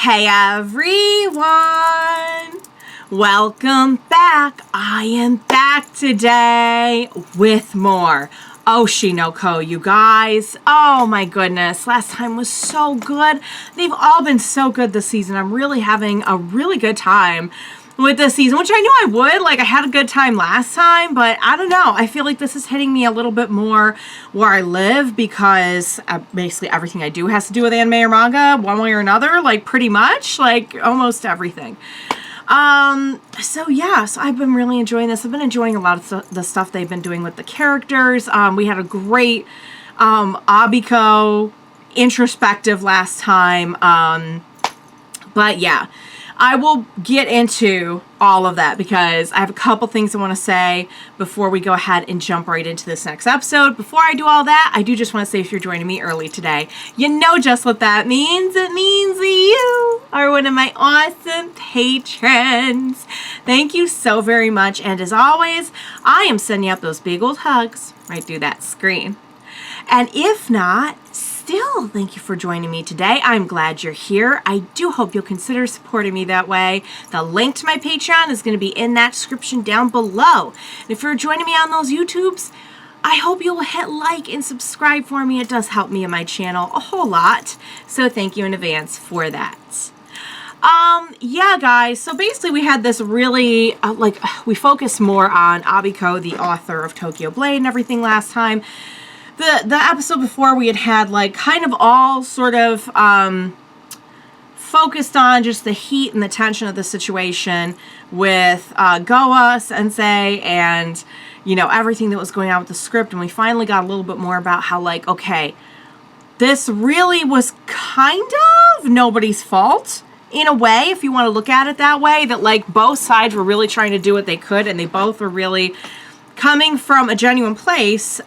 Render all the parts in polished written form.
Hey everyone! Welcome back. I am back today with more Oshi no Ko, you guys. Oh my goodness, last time was so good. They've all been so good this season. I'm really having a really good time with this season, which I knew I would. Like, I had a good time last time, but I don't know. I feel like this is hitting me a little bit more where I live because basically everything I do has to do with anime or manga, one way or another, like pretty much, like almost everything. So I've been really enjoying this. I've been enjoying a lot of the stuff they've been doing with the characters. We had a great, Abiko introspective last time. But yeah, I will get into all of that because I have a couple things I want to say before we go ahead and jump right into this next episode. Before I do all that, I do just want to say if you're joining me early today, you know just what that means. It means you are one of my awesome patrons. Thank you so very much. And as always, I am sending out those big old hugs right through that screen. And if not, still, thank you for joining me today. I'm glad you're here. I do hope you'll consider supporting me that way. The link to my Patreon is going to be in that description down below. And if you're joining me on those YouTubes, I hope you'll hit like and subscribe for me. It does help me and my channel a whole lot. So thank you in advance for that. Yeah, guys, so basically we had this really, we focused more on Abiko, the author of Tokyo Blade and everything last time. The episode before we had like kind of all sort of focused on just the heat and the tension of the situation with Goa sensei and, you know, everything that was going on with the script. And we finally got a little bit more about how, like, okay, this really was kind of nobody's fault in a way, if you want to look at it that way, that like both sides were really trying to do what they could and they both were really coming from a genuine place.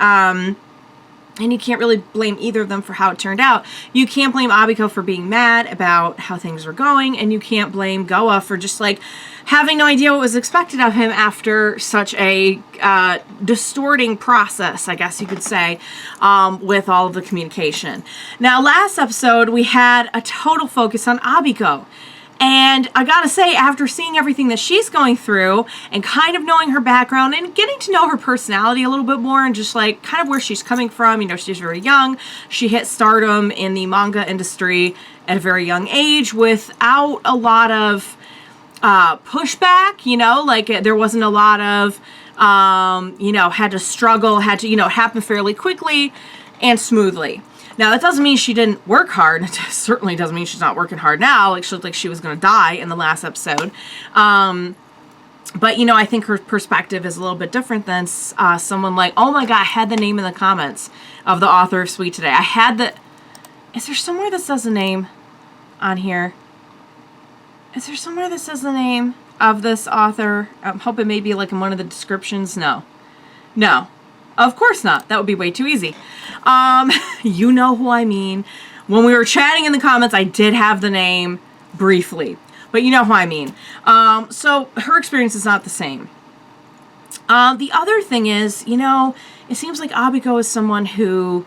And you can't really blame either of them for how it turned out. You can't blame Abiko for being mad about how things were going, and you can't blame Goa for just, like, having no idea what was expected of him after such a distorting process, I guess you could say, with all of the communication. Now, last episode, we had a total focus on Abiko. And I gotta say, after seeing everything that she's going through and kind of knowing her background and getting to know her personality a little bit more and just like kind of where she's coming from, you know, she's very young. She hit stardom in the manga industry at a very young age without a lot of pushback, you know, like there wasn't a lot of, you know, had to struggle, had to, you know, happen fairly quickly and smoothly. Now, that doesn't mean she didn't work hard. It certainly doesn't mean she's not working hard now. Like, she looked like she was going to die in the last episode. But, you know, I think her perspective is a little bit different than someone like, oh my God, I had the name in the comments of the author of Sweet today. I had the... Is there somewhere that says the name on here? Is there somewhere that says the name of this author? I'm hoping maybe like in one of the descriptions. No. No. Of course not. That would be way too easy. You know who I mean. When we were chatting in the comments, I did have the name briefly. But you know who I mean. So her experience is not the same. The other thing is, you know, it seems like Abiko is someone who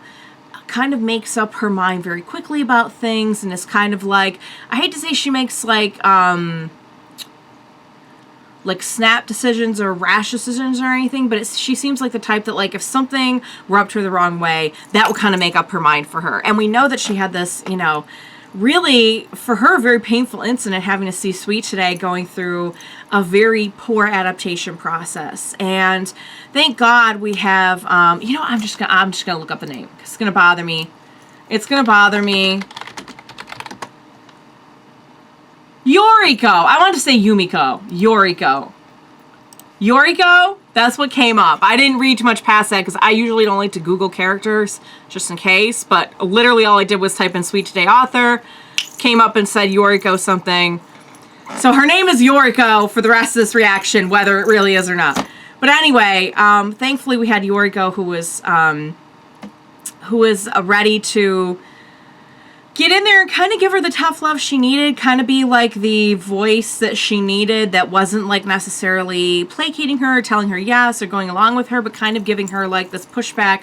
kind of makes up her mind very quickly about things and is kind of like, I hate to say she makes like snap decisions or rash decisions or anything, but she seems like the type that, like, if something rubbed her the wrong way, that would kind of make up her mind for her. And we know that she had this, you know, really, for her, very painful incident having to see Sweet today going through a very poor adaptation process. And thank God we have, you know, I'm just gonna look up the name. It's gonna bother me. It's gonna bother me. Yoriko. I wanted to say Yumiko. Yoriko. Yoriko? That's what came up. I didn't read too much past that because I usually don't like to Google characters just in case. But literally all I did was type in Sweet Today author. Came up and said Yoriko something. So her name is Yoriko for the rest of this reaction, whether it really is or not. But anyway, thankfully we had Yoriko who was ready to get in there and kind of give her the tough love she needed, kind of be like the voice that she needed that wasn't like necessarily placating her or telling her yes or going along with her, but kind of giving her like this pushback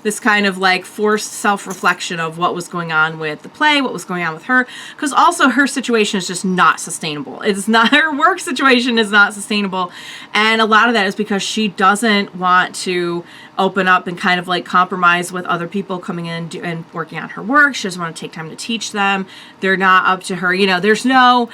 this kind of like forced self-reflection of what was going on with the play, what was going on with her, because also her situation is just not sustainable. It's not, her work situation is not sustainable, and a lot of that is because she doesn't want to open up and kind of like compromise with other people coming in and working on her work. She doesn't want to take time to teach them. They're not up to her. You know, there's no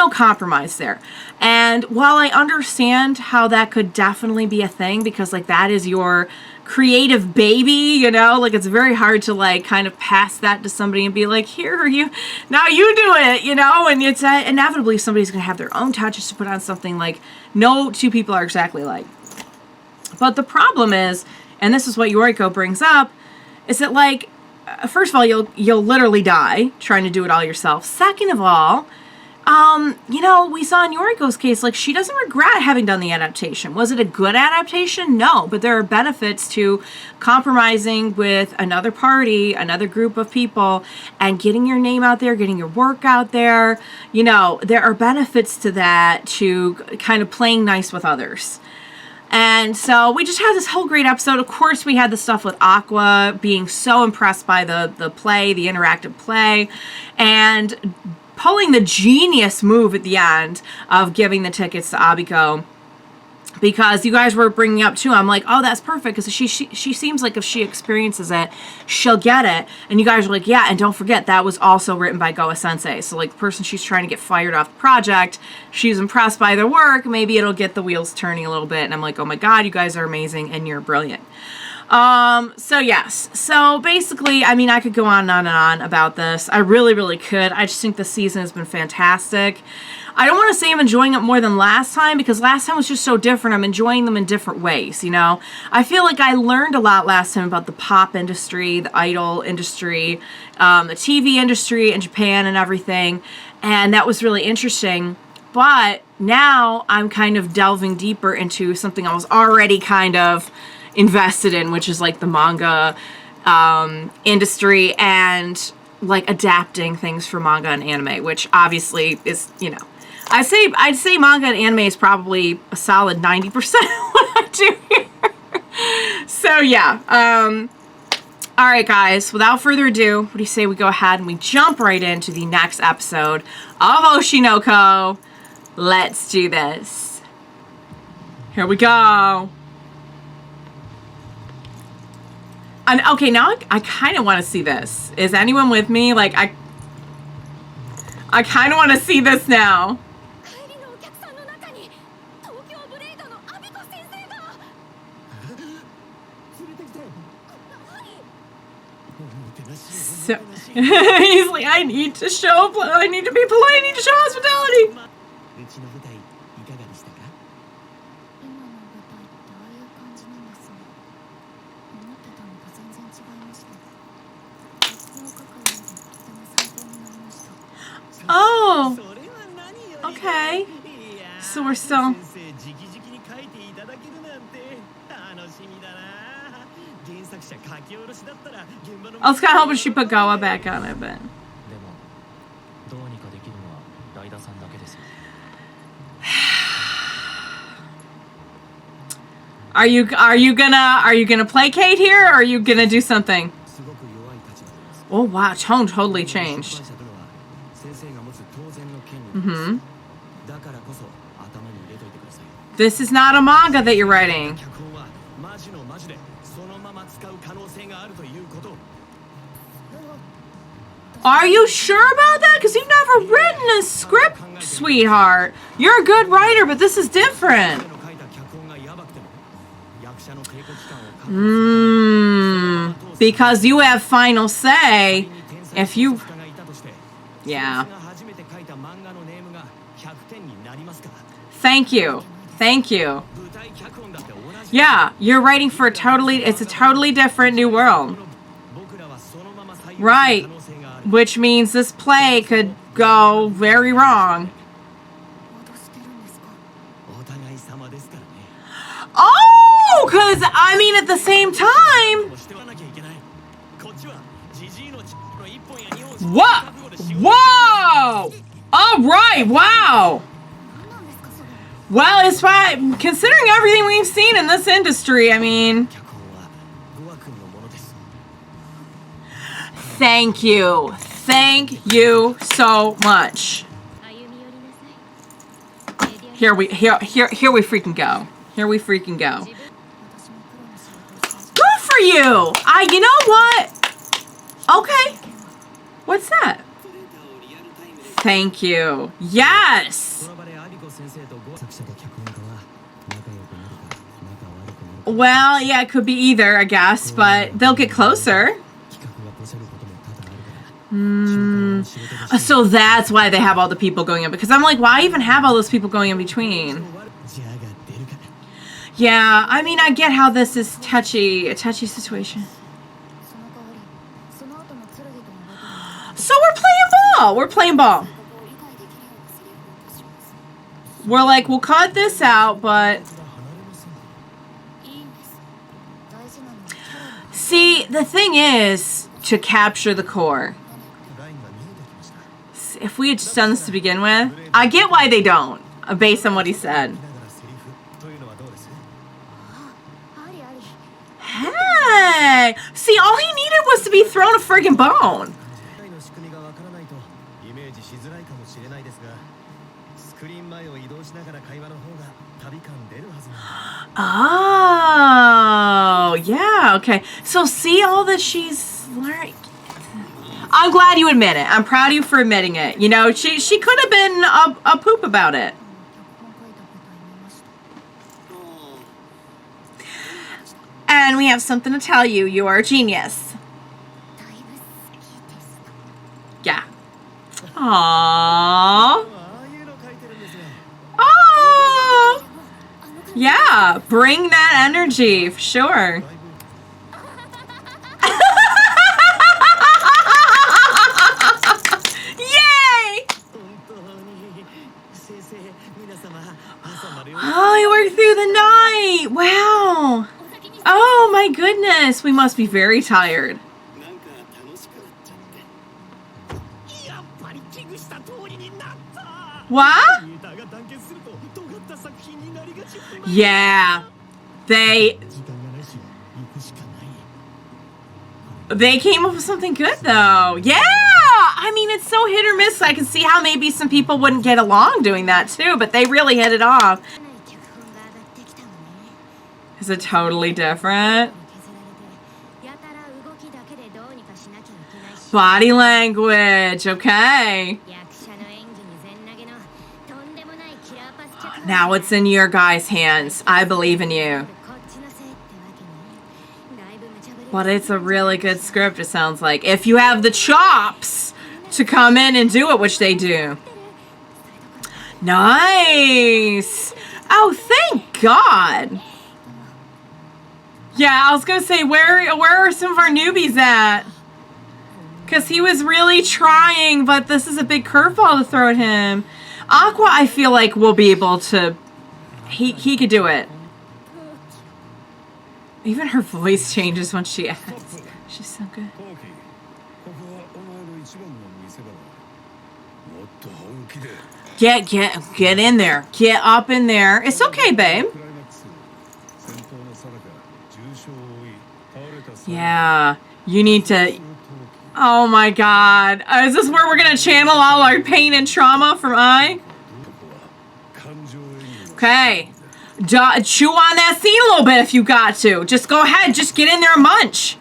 compromise there. And while I understand how that could definitely be a thing, because like that is your creative baby, you know, like it's very hard to like kind of pass that to somebody and be like, here, you, now you do it, you know, and it's inevitably somebody's going to have their own touches to put on something. Like no two people are exactly like. But the problem is, and this is what Yoriko brings up, is that like, first of all, you'll literally die trying to do it all yourself. Second of all, you know, we saw in Yoriko's case, like she doesn't regret having done the adaptation. Was it a good adaptation? No, but there are benefits to compromising with another party, another group of people, and getting your name out there, getting your work out there. You know, there are benefits to that, to kind of playing nice with others. And so we just had this whole great episode. Of course, we had the stuff with Aqua being so impressed by the play, the interactive play, and pulling the genius move at the end of giving the tickets to Abiko, because you guys were bringing up too. I'm like, oh, that's perfect, because she seems like if she experiences it, she'll get it. And you guys were like, yeah, and don't forget that was also written by Goa Sensei. So like the person she's trying to get fired off the project, she's impressed by their work. Maybe it'll get the wheels turning a little bit. And I'm like, oh my God, you guys are amazing and you're brilliant. So yes, so basically, I mean, I could go on and on about this. I really, really could. I just think this season has been fantastic. I don't want to say I'm enjoying it more than last time, because last time was just so different. I'm enjoying them in different ways, you know? I feel like I learned a lot last time about the pop industry, the idol industry, the TV industry in Japan and everything, and that was really interesting. But now I'm kind of delving deeper into something I was already kind of invested in, which is like the manga industry and like adapting things for manga and anime, which obviously is, you know, I'd say manga and anime is probably a solid 90% of what I do here. So yeah, all right guys, without further ado, what do you say we go ahead and we jump right into the next episode of Oshinoko? Let's do this. Here we go. And okay, now I kind of want to see this. Is anyone with me? Like, I kind of want to see this now. So, he's like, I need to be polite, I need to show hospitality. Oh, okay. So we're still... I was kind of hoping she put Goa back on it, but... Are you gonna placate here, or are you gonna do something? Oh wow, tone totally changed. Mm-hmm. This is not a manga that you're writing. Are you sure about that? Because you've never written a script, sweetheart. You're a good writer, but this is different. Because you have final say. If you... Yeah. Thank you. Thank you. Yeah, you're writing for it's a totally different new world. Right. Which means this play could go very wrong. Oh, because, I mean, at the same time... What? Whoa! All right, wow. Well, it's considering everything we've seen in this industry, I mean... Thank you. Thank you so much. Here we freaking go. Here we freaking go. Good for you. You know what? Okay. What's that? Thank you. Yes. Well, yeah, it could be either, I guess, but they'll get closer. So that's why they have all the people going in. Because I'm like, why even have all those people going in between? Yeah, I mean, I get how this is a touchy situation. So we're playing ball. We're playing ball. We're like, we'll cut this out, but... See, the thing is to capture the core. If we had just done this to begin with, I get why they don't, based on what he said. Hey! See, all he needed was to be thrown a friggin' bone. Oh, yeah, okay. So see all that she's learned. I'm glad you admit it. I'm proud of you for admitting it. You know, she could have been a poop about it. And we have something to tell you. You are a genius. Yeah. Aww. Oh. Yeah. Bring that energy. Sure. Yay! Oh, he worked through the night. Wow. Oh my goodness, we must be very tired. What? Yeah. They came up with something good though. Yeah! I mean, it's so hit or miss. I can see how maybe some people wouldn't get along doing that too, but they really hit it off. Is it totally different? Body language, okay. Now it's in your guys' hands. I believe in you. But it's a really good script, it sounds like. If you have the chops to come in and do it, which they do. Nice. Oh, thank God. Yeah, I was going to say, where are some of our newbies at? Because he was really trying, but this is a big curveball to throw at him. Aqua, I feel like, will be able to... He could do it. Even her voice changes when she asks. She's so good. Get in there. Get up in there. It's okay, babe. Yeah, you need to... Oh my God. Is this where we're going to channel all our pain and trauma from I? Okay. Chew on that scene a little bit if you got to. Just go ahead. Just get in there and munch.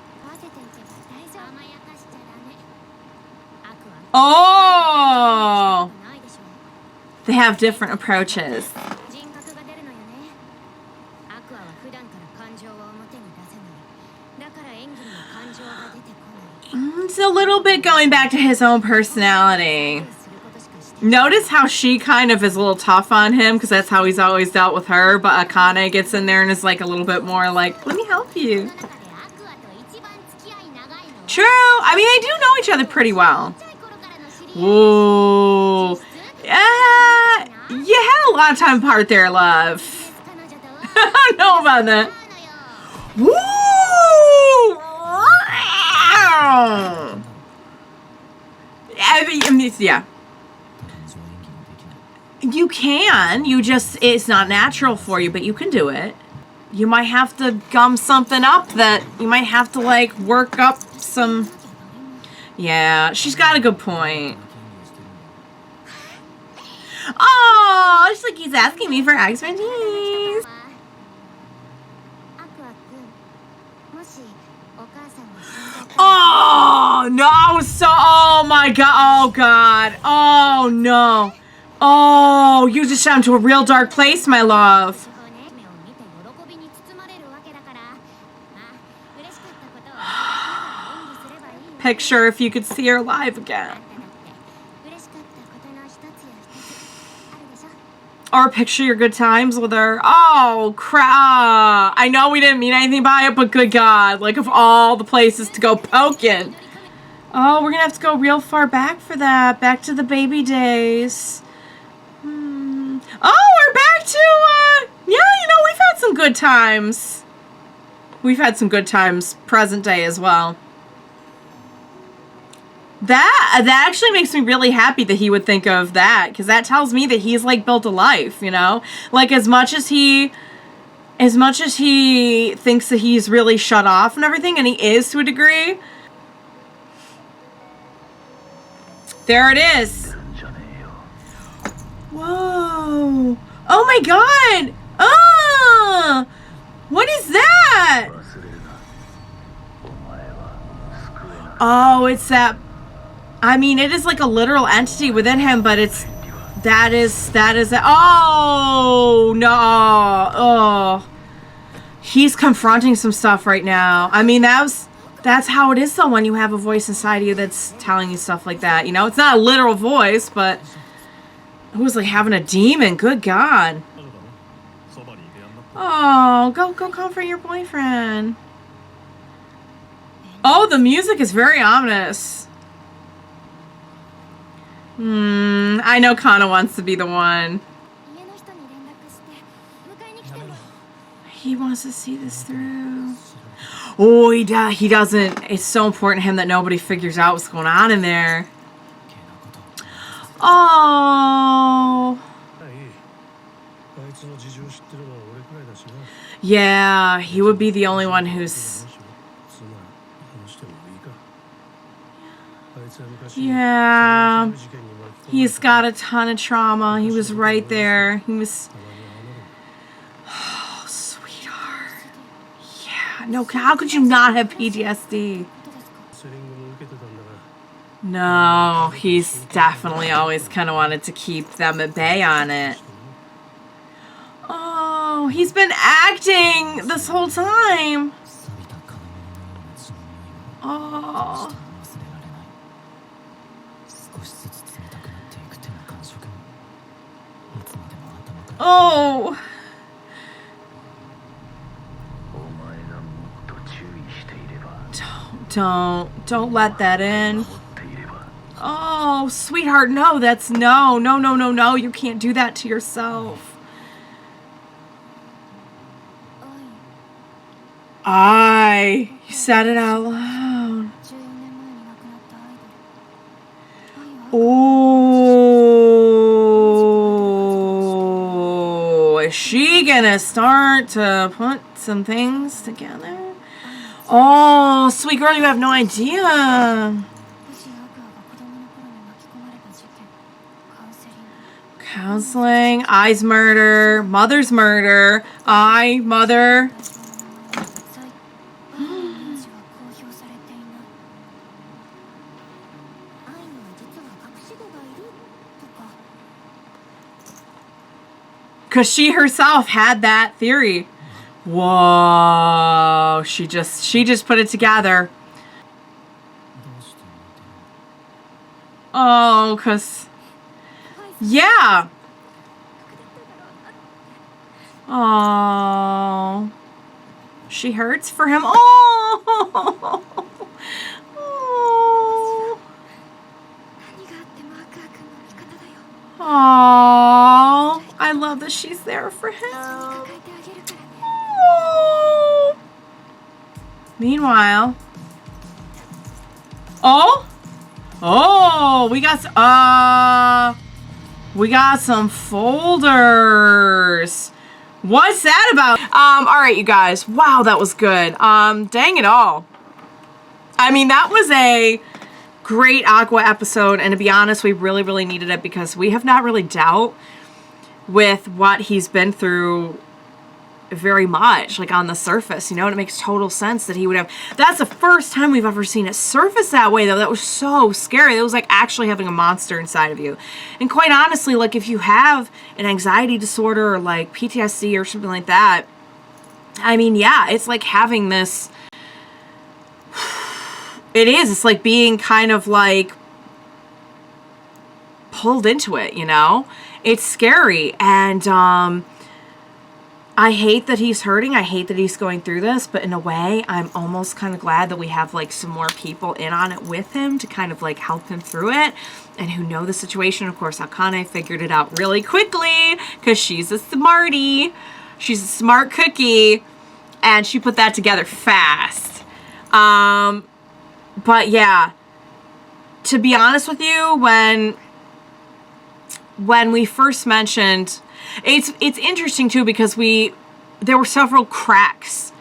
Oh. They have different approaches. It's a little bit going back to his own personality. Notice how she kind of is a little tough on him because that's how he's always dealt with her. But Akane gets in there and is like a little bit more like, let me help you. True. I mean, they do know each other pretty well. Whoa. Yeah. You had a lot of time apart there, love. I don't know about that. Woo! Yeah. You can. You just, it's not natural for you, but you can do it. You might have to gum something up that you might have to like work up some. Yeah, she's got a good point. Oh, it's like he's asking me for expertise. Oh, no, so, oh my God, oh God, oh no. Oh, you just shot into a real dark place, my love. Picture if you could see her live again. Or picture your good times with her. Oh, crap. I know we didn't mean anything by it, but good God. Like, of all the places to go poking. Oh, we're gonna have to go real far back for that. Back to the baby days. Oh, we're back to, yeah, you know, we've had some good times. We've had some good times present day as well. That actually makes me really happy that he would think of that, because that tells me that he's like built a life, you know? Like as much as he thinks that he's really shut off and everything, and he is to a degree. There it is. Whoa. Oh my God. Oh, what is that? Oh, it's that. I mean, it is like a literal entity within him, but it's, that is, oh, no, oh. He's confronting some stuff right now. I mean, that's how it is though when you have a voice inside of you that's telling you stuff like that, you know? It's not a literal voice, but it was like having a demon, good God. Oh, go comfort your boyfriend. Oh, the music is very ominous. I know Kana wants to be the one. He wants to see this through. Oh, he doesn't. It's so important to him that nobody figures out what's going on in there. Oh. Yeah, he would be the only one who's... Yeah, he's got a ton of trauma. He was right there. He was... Oh, sweetheart. Yeah, no, how could you not have PTSD? No, he's definitely always kind of wanted to keep them at bay on it. Oh, he's been acting this whole time. Oh. Oh. Don't let that in. Oh, sweetheart, no, that's no. You can't do that to yourself. You said it out loud. Oh, is she gonna start to put some things together? Oh, sweet girl, you have no idea. Counseling, I's murder, mother's murder, mother. Because she herself had that theory. Whoa, she just put it together. Oh, because, yeah. Oh, she hurts for him. Oh, oh. Oh, I love that she's there for him. Oh. Meanwhile, we got some folders. What's that about? All right, you guys. Wow, that was good. Dang it all. I mean, that was a great Aqua episode, and to be honest, we really, really needed it because we have not really dealt with what he's been through very much, like on the surface, you know, and it makes total sense that he would have. That's the first time we've ever seen it surface that way, though. That was so scary. It was like actually having a monster inside of you. And quite honestly, like if you have an anxiety disorder or like PTSD or something like that, I mean, yeah, it's like having this, it is, it's like being kind of like pulled into it, you know? It's scary. And I hate that he's hurting. I hate that he's going through this, but in a way, I'm almost kind of glad that we have like some more people in on it with him to kind of like help him through it and who know the situation. Of course, Akane figured it out really quickly because she's a smarty. She's a smart cookie, and she put that together fast. But yeah, to be honest with you, when we first mentioned, it's interesting too because there were several cracks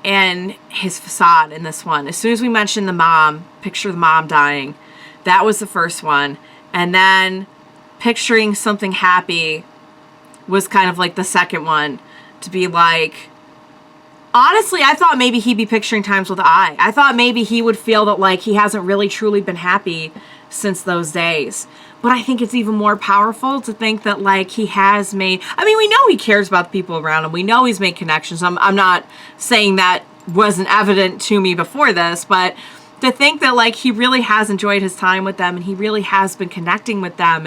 in his facade in this one. As soon as we mentioned the mom, picture the mom dying, that was the first one, and then picturing something happy was kind of like the second one, to be like, honestly, I thought maybe he'd be picturing times with I thought maybe he would feel that like he hasn't really truly been happy since those days. But I think it's even more powerful to think that like he has made, I mean, we know he cares about the people around him. We know he's made connections. I'm not saying that wasn't evident to me before this, but to think that like he really has enjoyed his time with them and he really has been connecting with them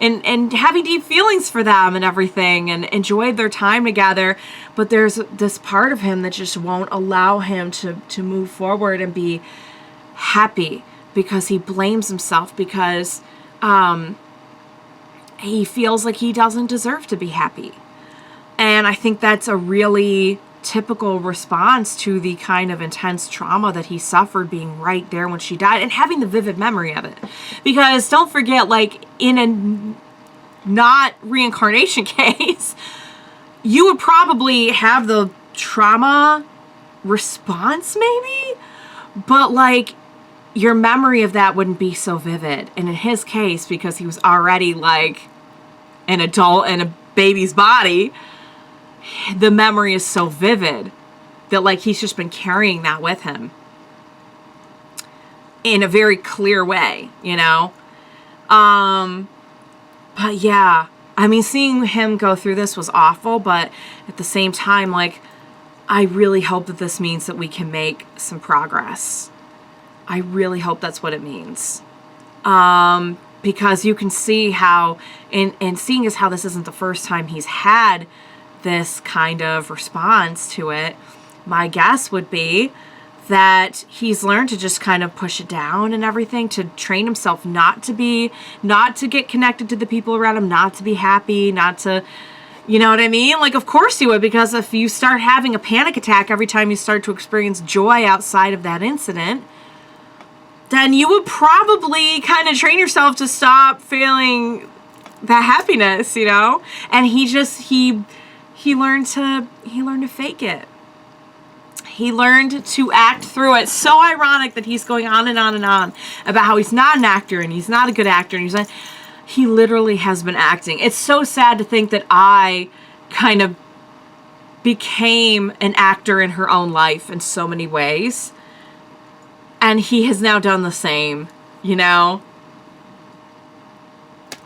and having deep feelings for them and everything and enjoyed their time together. But there's this part of him that just won't allow him to move forward and be happy because he blames himself because he feels like he doesn't deserve to be happy. And I think that's a really typical response to the kind of intense trauma that he suffered being right there when she died and having the vivid memory of it. Because don't forget, like in a not reincarnation case, you would probably have the trauma response maybe, but like your memory of that wouldn't be so vivid. And in his case, because he was already like an adult in a baby's body, the memory is so vivid that like he's just been carrying that with him in a very clear way, you know? But yeah, I mean, seeing him go through this was awful, but at the same time, like, I really hope that this means that we can make some progress. I really hope that's what it means. Because you can see how, and seeing as how this isn't the first time he's had this kind of response to it, my guess would be that he's learned to just kind of push it down and everything, to train himself not to get connected to the people around him, not to be happy, not to, you know what I mean? Like, of course you would, because if you start having a panic attack every time you start to experience joy outside of that incident, then you would probably kind of train yourself to stop feeling that happiness, you know? And he learned to fake it. He learned to act through it. So ironic that he's going on and on and on about how he's not an actor and he's not a good actor and he literally has been acting. It's so sad to think that I kind of became an actor in her own life in so many ways. And he has now done the same, you know?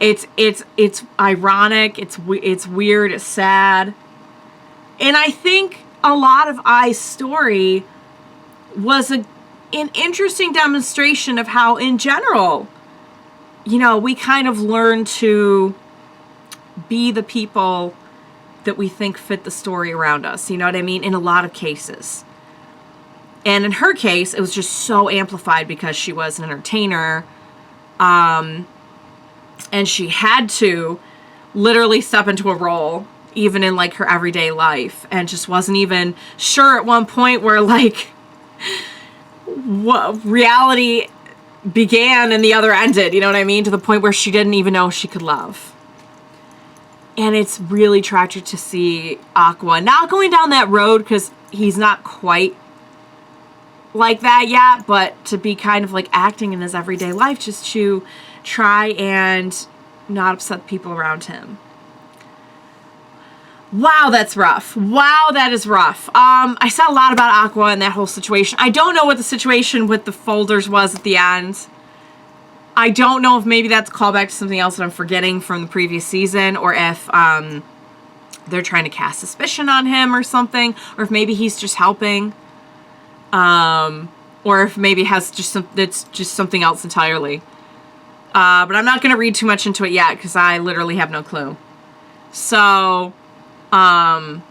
It's ironic, it's weird, it's sad. And I think a lot of I's story was an interesting demonstration of how, in general, you know, we kind of learn to be the people that we think fit the story around us. You know what I mean? In a lot of cases. And in her case, it was just so amplified because she was an entertainer. And she had to literally step into a role, even in like her everyday life, and just wasn't even sure at one point where like what reality began and the other ended, you know what I mean? To the point where she didn't even know she could love. And it's really tragic to see Aqua not going down that road, because he's not quite like that yet, but to be kind of like acting in his everyday life just to try and not upset people around him. Wow, that's rough. Wow, that is rough. I said a lot about Aqua and that whole situation. I don't know what the situation with the folders was at the end. I don't know if maybe that's a callback to something else that I'm forgetting from the previous season, or if they're trying to cast suspicion on him or something, or if maybe he's just helping, or if maybe it has it's just something else entirely. But I'm not going to read too much into it yet because I literally have no clue. So, I'm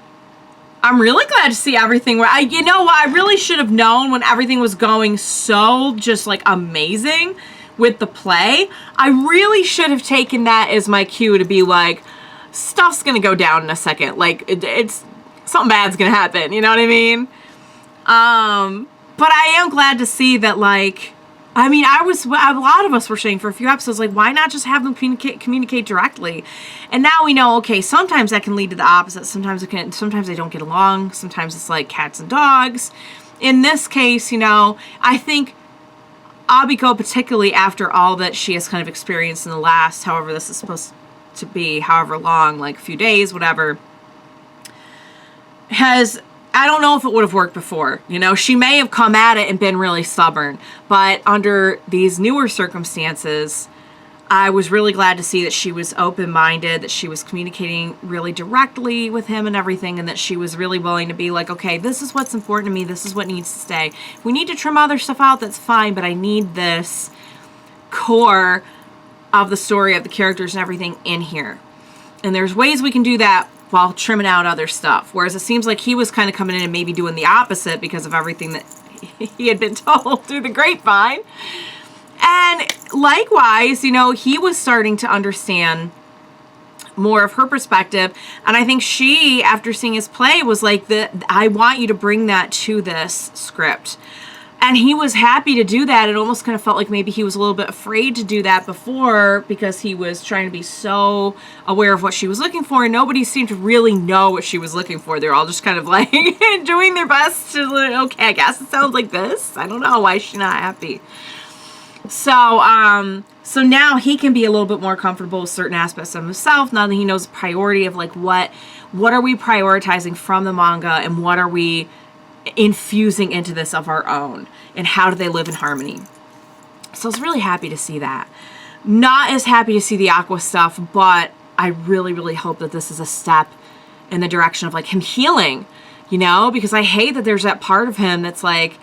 really glad to see everything where you know what, I really should have known when everything was going so just like amazing with the play. I really should have taken that as my cue to be like, stuff's going to go down in a second. Like it's something bad's going to happen. You know what I mean? But I am glad to see that, like, I mean, a lot of us were saying for a few episodes, like, why not just have them communicate directly? And now we know, okay, sometimes that can lead to the opposite. Sometimes they don't get along. Sometimes it's like cats and dogs. In this case, you know, I think Abiko, particularly after all that she has kind of experienced in the last, however this is supposed to be, however long, like a few days, whatever, I don't know if it would have worked before. You know, she may have come at it and been really stubborn, but under these newer circumstances, I was really glad to see that she was open-minded, that she was communicating really directly with him and everything, and that she was really willing to be like, okay, this is what's important to me, this is what needs to stay. If we need to trim other stuff out, that's fine, but I need this core of the story of the characters and everything in here. And there's ways we can do that while trimming out other stuff. Whereas it seems like he was kind of coming in and maybe doing the opposite because of everything that he had been told through the grapevine. And likewise, you know, he was starting to understand more of her perspective. And I think she, after seeing his play, was like, I want you to bring that to this script. And he was happy to do that. It almost kind of felt like maybe he was a little bit afraid to do that before because he was trying to be so aware of what she was looking for. And nobody seemed to really know what she was looking for. They're all just kind of like doing their best to, okay, I guess it sounds like this. I don't know. Why is she not happy? So, so now he can be a little bit more comfortable with certain aspects of himself. Now that he knows the priority of like, what are we prioritizing from the manga and what are we infusing into this of our own, and how do they live in harmony. So I was really happy to see that. Not as happy to see the Aqua stuff, but I really, really hope that this is a step in the direction of like him healing, you know, because I hate that there's that part of him that's like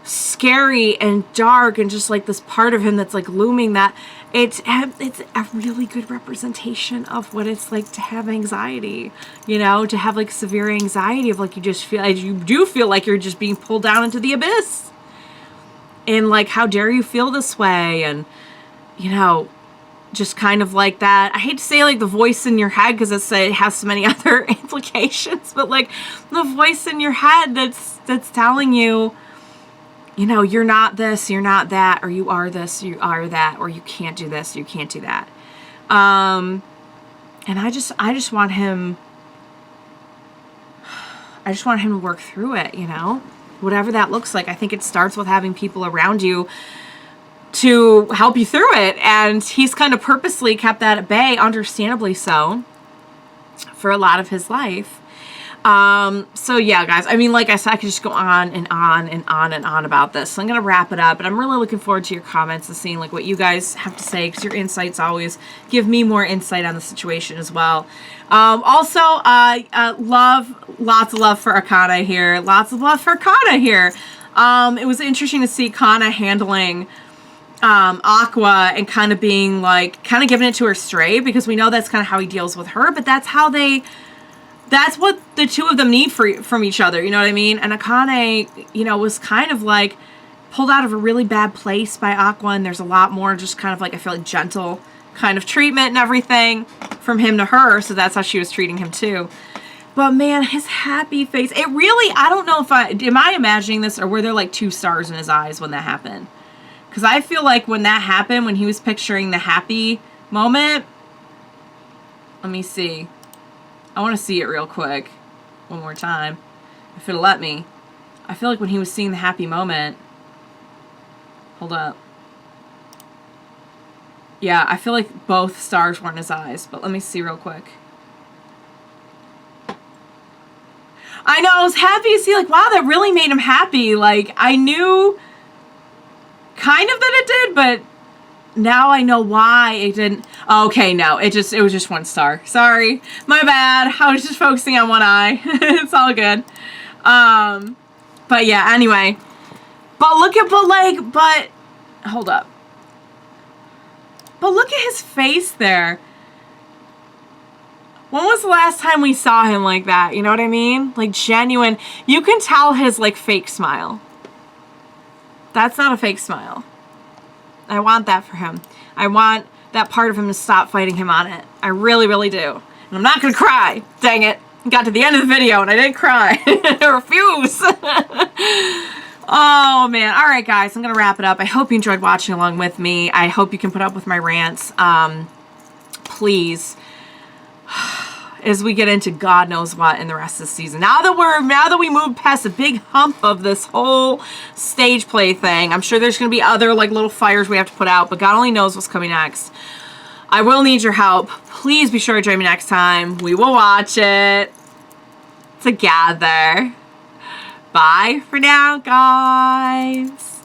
scary and dark and just like this part of him that's like looming, that it's a really good representation of what it's like to have anxiety, you know, to have like severe anxiety of like you do feel like you're just being pulled down into the abyss, and like how dare you feel this way, and you know, just kind of like that. I hate to say like the voice in your head because it has so many other implications, but like the voice in your head that's telling you, you know, you're not this, you're not that, or you are this, you are that, or you can't do this, you can't do that. And I just want him to work through it, you know, whatever that looks like. I think it starts with having people around you to help you through it. And he's kind of purposely kept that at bay, understandably so, for a lot of his life. So yeah, guys, I mean, like I said, I could just go on and on and on and on about this. So I'm going to wrap it up, but I'm really looking forward to your comments and seeing like what you guys have to say, because your insights always give me more insight on the situation as well. Also, lots of love for Akane here. Lots of love for Kana here. It was interesting to see Kana handling Aqua and kind of being like, kind of giving it to her straight, because we know that's kind of how he deals with her, but that's what the two of them need from each other, you know what I mean? And Akane, you know, was kind of like pulled out of a really bad place by Aqua, and there's a lot more just kind of like, I feel like, gentle kind of treatment and everything from him to her, so that's how she was treating him too. But man, his happy face, it really, I don't know if am I imagining this, or were there like 2 stars in his eyes when that happened? Because I feel like when that happened, when he was picturing the happy moment, let me see. I want to see it real quick. One more time. If it'll let me. I feel like when he was seeing the happy moment. Hold up. Yeah, I feel like both stars were in his eyes, but let me see real quick. I know, I was happy to see, like, wow, that really made him happy. Like, I knew kind of that it did, but now I know why it didn't. Okay, no, it was just one star. Sorry, my bad. I was just focusing on one eye. It's all good. But yeah, anyway. But hold up. But look at his face there. When was the last time we saw him like that? You know what I mean? Like, genuine. You can tell his, like, fake smile. That's not a fake smile. I want that for him. I want that part of him to stop fighting him on it. I really, really do. And I'm not going to cry. Dang it. Got to the end of the video and I didn't cry. I refuse. Oh, man. All right, guys. I'm going to wrap it up. I hope you enjoyed watching along with me. I hope you can put up with my rants. Please. As we get into God knows what in the rest of the season. Now that we moved past a big hump of this whole stage play thing, I'm sure there's going to be other, like, little fires we have to put out, but God only knows what's coming next. I will need your help. Please be sure to join me next time. We will watch it together. Bye for now, guys.